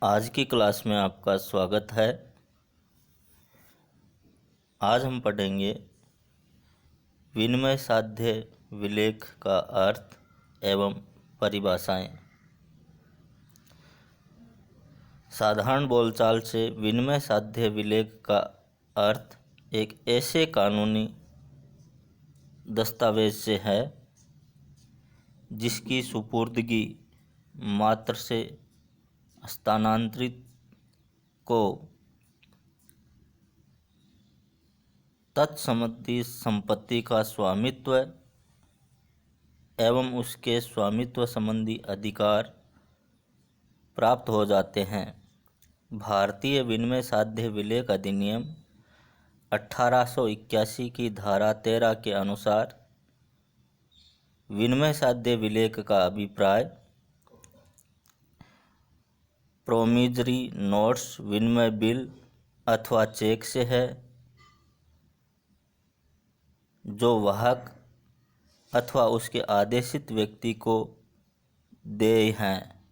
आज की क्लास में आपका स्वागत है। आज हम पढ़ेंगे विनिमय साध्य विलेख का अर्थ एवं परिभाषाएं। साधारण बोलचाल से विनिमय साध्य विलेख का अर्थ एक ऐसे कानूनी दस्तावेज से है जिसकी सुपुर्दगी मात्र से हस्तांतरित को तत्संबंधी संपत्ति का स्वामित्व एवं उसके स्वामित्व संबंधी अधिकार प्राप्त हो जाते हैं। भारतीय विनिमय साध्य विलेख अधिनियम 1881 की धारा 13 के अनुसार विनिमय साध्य विलेख का अभिप्राय प्रोमिजरी नोट्स, विनिमय बिल अथवा चेक से है जो वाहक अथवा उसके आदेशित व्यक्ति को देय हैं।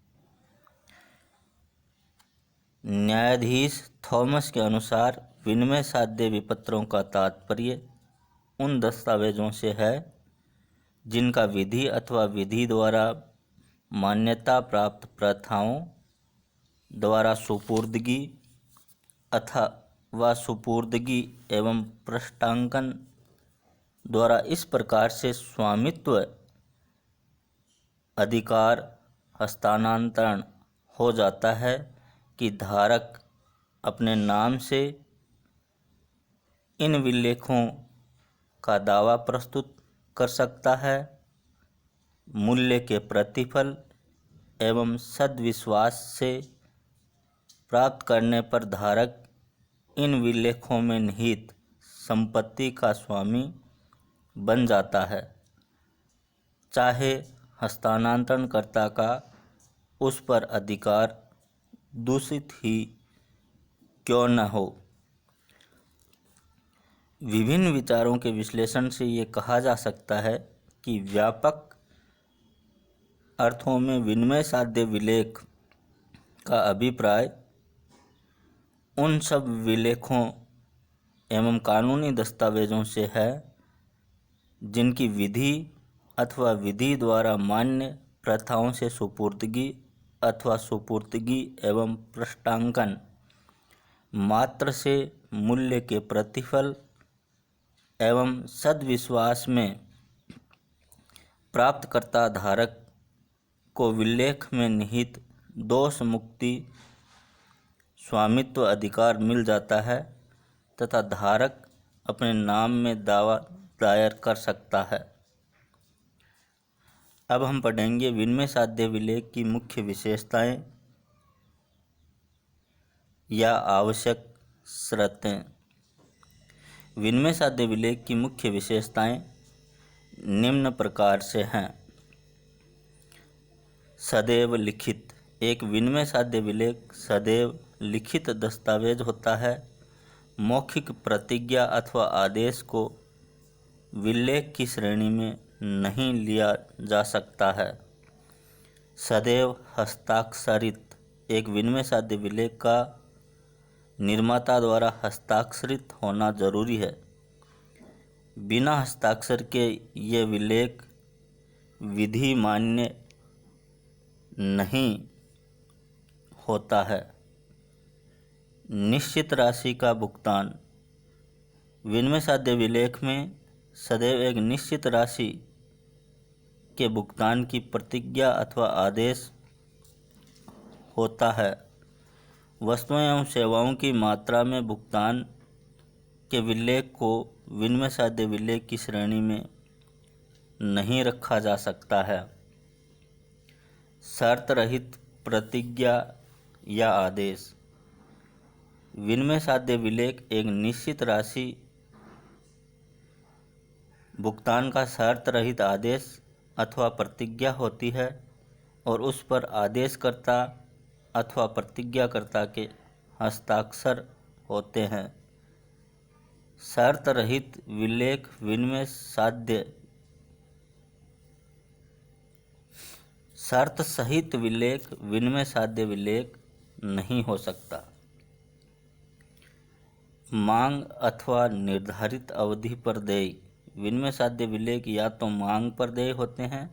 न्यायाधीश थॉमस के अनुसार विनिमय साध्य विपत्रों का तात्पर्य उन दस्तावेजों से है जिनका विधि अथवा विधि द्वारा मान्यता प्राप्त प्रथाओं द्वारा सुपुर्दगी अथवा सुपुर्दगी एवं पृष्ठांकन द्वारा इस प्रकार से स्वामित्व अधिकार हस्तांतरण हो जाता है कि धारक अपने नाम से इन विलेखों का दावा प्रस्तुत कर सकता है। मूल्य के प्रतिफल एवं सद्विश्वास से प्राप्त करने पर धारक इन विलेखों में निहित संपत्ति का स्वामी बन जाता है, चाहे हस्तांतरणकर्ता का उस पर अधिकार दूषित ही क्यों न हो। विभिन्न विचारों के विश्लेषण से ये कहा जा सकता है कि व्यापक अर्थों में विनिमय साध्य विलेख का अभिप्राय उन सब विलेखों एवं कानूनी दस्तावेजों से है जिनकी विधि अथवा विधि द्वारा मान्य प्रथाओं से सुपुर्दगी अथवा सुपुर्दगी एवं पृष्ठांकन मात्र से मूल्य के प्रतिफल एवं सद्विश्वास में प्राप्तकर्ता धारक को विलेख में निहित दोष मुक्ति स्वामित्व अधिकार मिल जाता है तथा धारक अपने नाम में दावा दायर कर सकता है। अब हम पढ़ेंगे विनिमय साध्य विलेख की मुख्य विशेषताएं या आवश्यक शर्तें। विनिमय साध्य विलेख की मुख्य विशेषताएं निम्न प्रकार से हैं। सदैव लिखित। एक विनिमय साध्य विलेख सदैव लिखित दस्तावेज होता है। मौखिक प्रतिज्ञा अथवा आदेश को विलेख की श्रेणी में नहीं लिया जा सकता है। सदैव हस्ताक्षरित। एक विनिमय साध्य विलेख का निर्माता द्वारा हस्ताक्षरित होना जरूरी है। बिना हस्ताक्षर के ये विलेख विधि मान्य नहीं होता है। निश्चित राशि का भुगतान। विनिमय साध्य विलेख में सदैव एक निश्चित राशि के भुगतान की प्रतिज्ञा अथवा आदेश होता है। वस्तुओं एवं सेवाओं की मात्रा में भुगतान के विलेख को विनिमय साध्य विलेख की श्रेणी में नहीं रखा जा सकता है। शर्त रहित प्रतिज्ञा या आदेश। विनिमय साध्य विलेख एक निश्चित राशि भुगतान का शर्त रहित आदेश अथवा प्रतिज्ञा होती है और उस पर आदेशकर्ता अथवा प्रतिज्ञाकर्ता के हस्ताक्षर होते हैं। शर्त रहित विलेख विनिमय साध्य शर्त सहित विलेख विनिमय साध्य विलेख नहीं हो सकता। मांग अथवा निर्धारित अवधि पर देय विनिमय साध्य विलेख या तो मांग पर देय होते हैं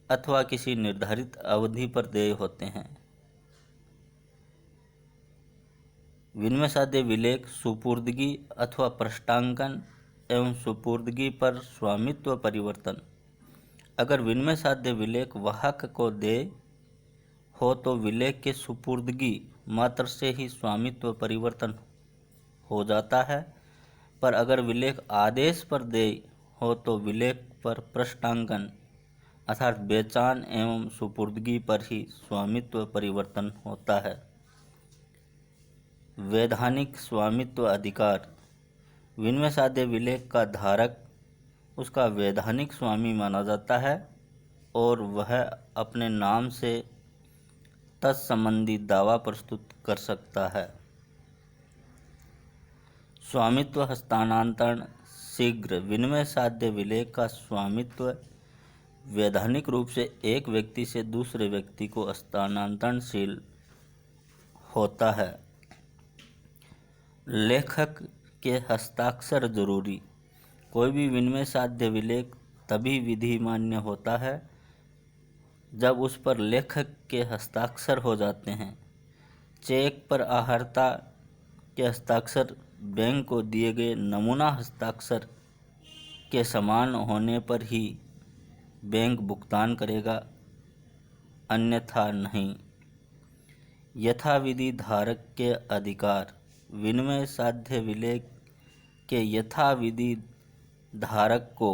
अथवा किसी निर्धारित अवधि पर देय होते हैं। विनिमय साध्य विलेख सुपुर्दगी अथवा पृष्ठांकन एवं सुपुर्दगी पर स्वामित्व परिवर्तन। अगर विनिमय साध्य विलेख वाहक को दे हो तो विलेख के सुपुर्दगी मात्र से ही स्वामित्व परिवर्तन हो जाता है, पर अगर विलेख आदेश पर दे हो तो विलेख पर पृष्ठांकन अर्थात बेचान एवं सुपुर्दगी पर ही स्वामित्व परिवर्तन होता है। वैधानिक स्वामित्व अधिकार विनिमय साध्य विलेख का धारक उसका वैधानिक स्वामी माना जाता है और वह अपने नाम से तत्संबंधी दावा प्रस्तुत कर सकता है। स्वामित्व हस्तांतरण शीघ्र विनिमय साध्य विलेख का स्वामित्व वैधानिक रूप से एक व्यक्ति से दूसरे व्यक्ति को हस्तांतरणशील होता है। लेखक के हस्ताक्षर जरूरी कोई भी विनिमय साध्य विलेख तभी विधि मान्य होता है जब उस पर लेखक के हस्ताक्षर हो जाते हैं। चेक पर आहर्ता के हस्ताक्षर बैंक को दिए गए नमूना हस्ताक्षर के समान होने पर ही बैंक भुगतान करेगा, अन्यथा नहीं। यथाविधि धारक के अधिकार विनिमय साध्य विलेख के यथाविधि धारक को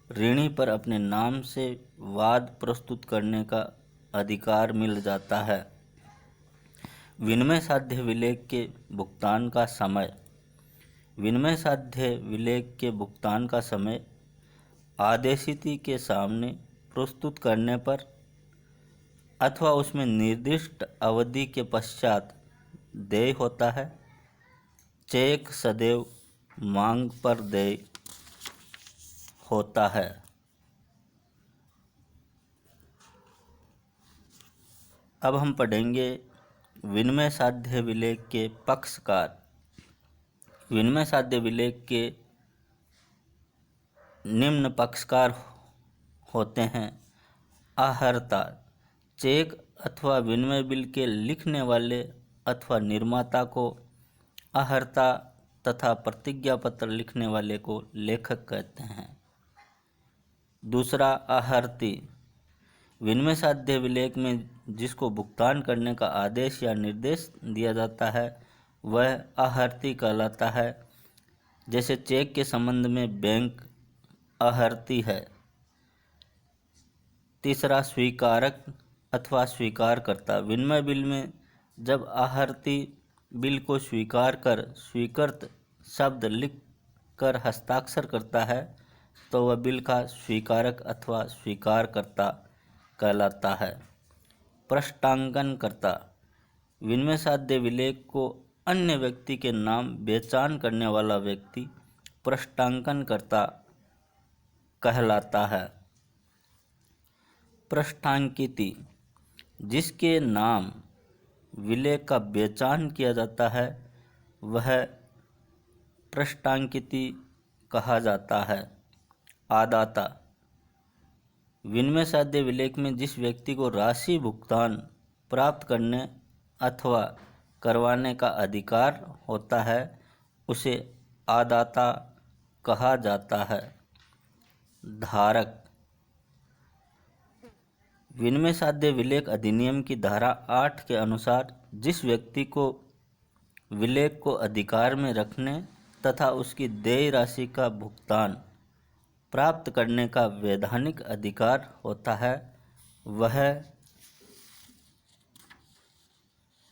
ऋणी पर अपने नाम से वाद प्रस्तुत करने का अधिकार मिल जाता है। विनिमय साध्य विलेख के भुगतान का समय विनिमय साध्य विलेख के भुगतान का समय आदेशिति के सामने प्रस्तुत करने पर अथवा उसमें निर्दिष्ट अवधि के पश्चात देय होता है। चेक सदैव मांग पर देय होता है। अब हम पढ़ेंगे विनिमय साध्य विलेख के पक्षकार। विनिमय साध्य विलेख के निम्न पक्षकार होते हैं। आहर्ता चेक अथवा विनिमय बिल के लिखने वाले अथवा निर्माता को आहर्ता तथा प्रतिज्ञा पत्र लिखने वाले को लेखक कहते हैं। दूसरा आहर्ती विनिमय साध्य विलेख में जिसको भुगतान करने का आदेश या निर्देश दिया जाता है वह आहर्ती कहलाता है। जैसे चेक के संबंध में बैंक आहर्ती है। तीसरा स्वीकारक अथवा स्वीकारकर्ता विनिमय बिल में जब आहर्ती बिल को स्वीकार कर स्वीकृत शब्द लिख कर हस्ताक्षर करता है तो वह बिल का स्वीकारक अथवा स्वीकारकर्ता कहलाता है। पृष्ठांकनकर्ता विनिमय साध्य विलेख को अन्य व्यक्ति के नाम बेचान करने वाला व्यक्ति पृष्ठांकनकर्ता कहलाता है। पृष्ठांकिती जिसके नाम विलेख का बेचान किया जाता है वह पृष्ठांकिती कहा जाता है। आदाता विनिमय साध्य विलेख में जिस व्यक्ति को राशि भुगतान प्राप्त करने अथवा करवाने का अधिकार होता है उसे आदाता कहा जाता है। धारक विनिमय साध्य विलेख अधिनियम की धारा 8 के अनुसार जिस व्यक्ति को विलेख को अधिकार में रखने तथा उसकी देय राशि का भुगतान प्राप्त करने का वैधानिक अधिकार होता है वह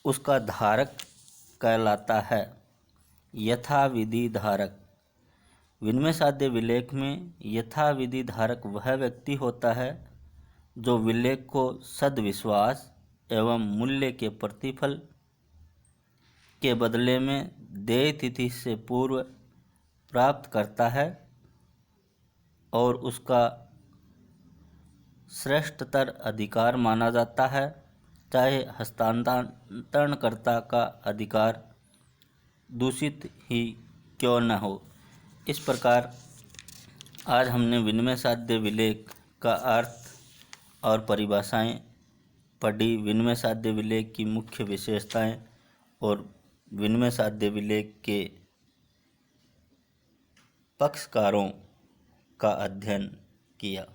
उसका धारक कहलाता है। यथाविधि धारक विनिमय साध्य विलेख में यथाविधि धारक वह व्यक्ति होता है जो विलेख को सद्विश्वास एवं मूल्य के प्रतिफल के बदले में देय तिथि से पूर्व प्राप्त करता है और उसका श्रेष्ठतर अधिकार माना जाता है चाहे हस्तांतरणकर्ता का अधिकार दूषित ही क्यों न हो। इस प्रकार आज हमने विनिमय साध्य विलेख का अर्थ और परिभाषाएं पढ़ी, विनिमय साध्य विलेख की मुख्य विशेषताएं और विनिमय साध्य विलेख के पक्षकारों का अध्ययन किया।